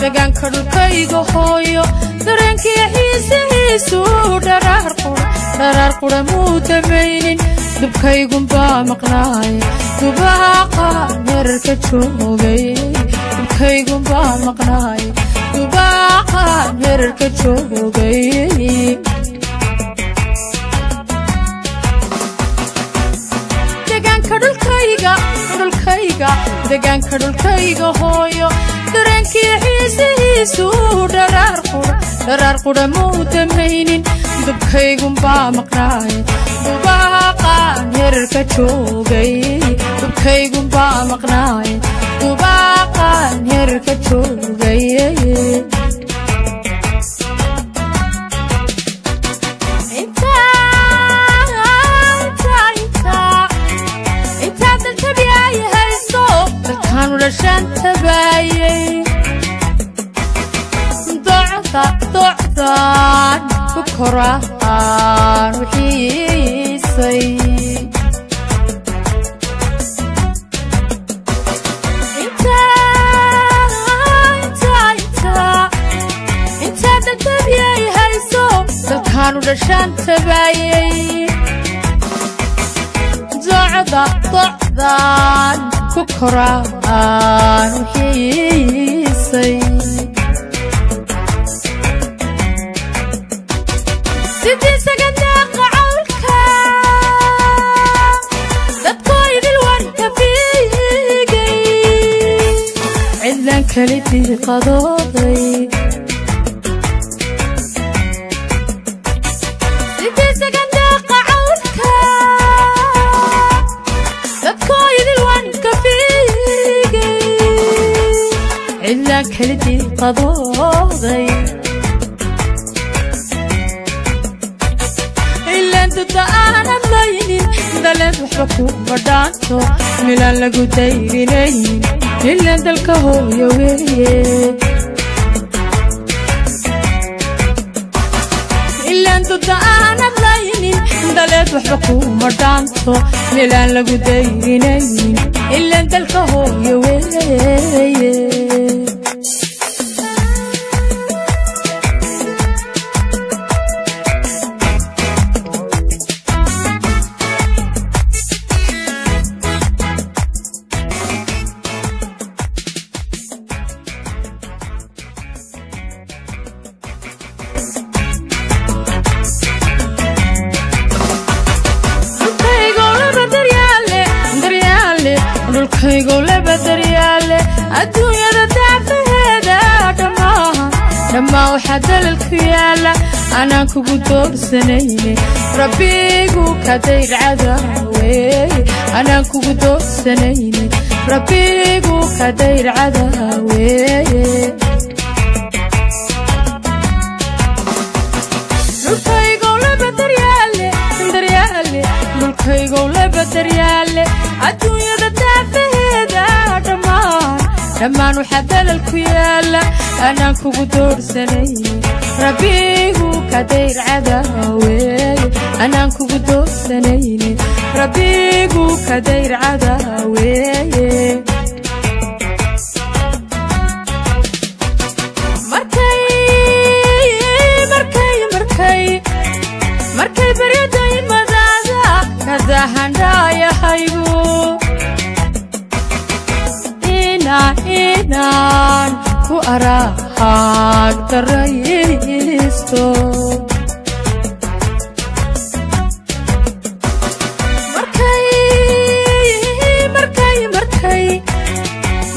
degan kadulkayga hooyo dareenkii xiisihiisu dharar qura muu damaynin dubkaygun baa maqnaay dubaaqa merarka joogay dubkaygun baa maqnaay dubaaqa merarka joogay degan kadulkayga hooyo dareenkii xiisihiisu dharar qura muu damaynin dubkaygun baa maqnaay dubaaqa merarka joogay dubkaygun baa maqnaay dubaaqa merarka joogay docdaan ku koraan wixiisay intaa dadabiyay hayso dalkaanu dhashaan tabaayay docdaan ku koraan wixiisay كلتي قضاضي لكي سكندق عودك تبكايد الوانك فيقي إلا كلتي قضاضي إلا انتو تانا بلايني دلت وحبكو مردانتو ملان لقو دايرينين إلا دلك هو يويه إلا أنتو تانا بلاينين دلت وحبكو مردانتو ليلان لقو دايرينين إلا دلك هو يويه كيقول لبدريالي الدنيا دافعها لما وحد الكيالة أنا كبدور سنيني ربيقو كدير عداوي أنا كبدور سنيني ربيقو كدير عداوي كيقول لبدريالي كيقول لبدريالي الدنيا لما نحد الكيالة أنا كبدور سنين ربيقو كدير عداوي أنا كبدور سنين ربيقو كدير عداوي مركي بريدي مدادا كذا هندايا هايبو إنان كو أراك تريستو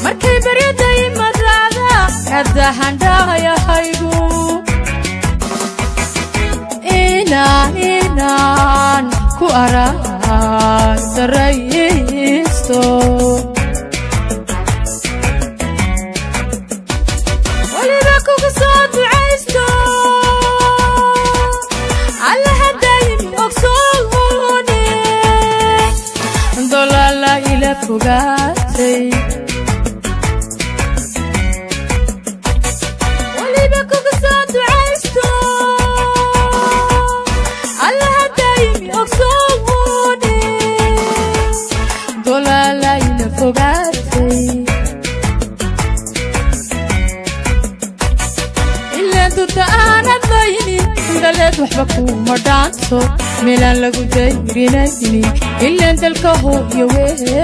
مركي بريدي مدادا كذا هندايا هايبو إنان كو أراك تريستو فوقاتي واللي بكو قصات وعيشتو الله دايم يقصوني دولا لا يلفوقاتي waxba kuma dhaanto meelaan lagu dayrinaynin ileen dalka hooyo weeye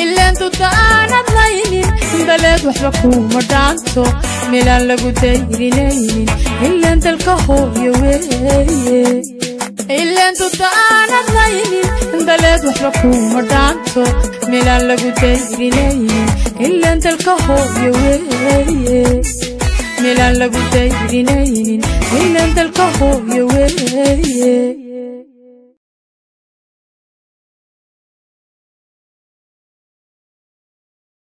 ileen dudaanad laynin daleed waxba kuma dhaanto meelaan lagu dayrinaynin ileen dalka hooyo weeye ileen dudaanad laynin daleed waxba kuma dhaanto meelaan lagu dayrinaynin ileen dalka hooyo weeye meelaan lagu dayrinaynin ileen dalka hooyo weeye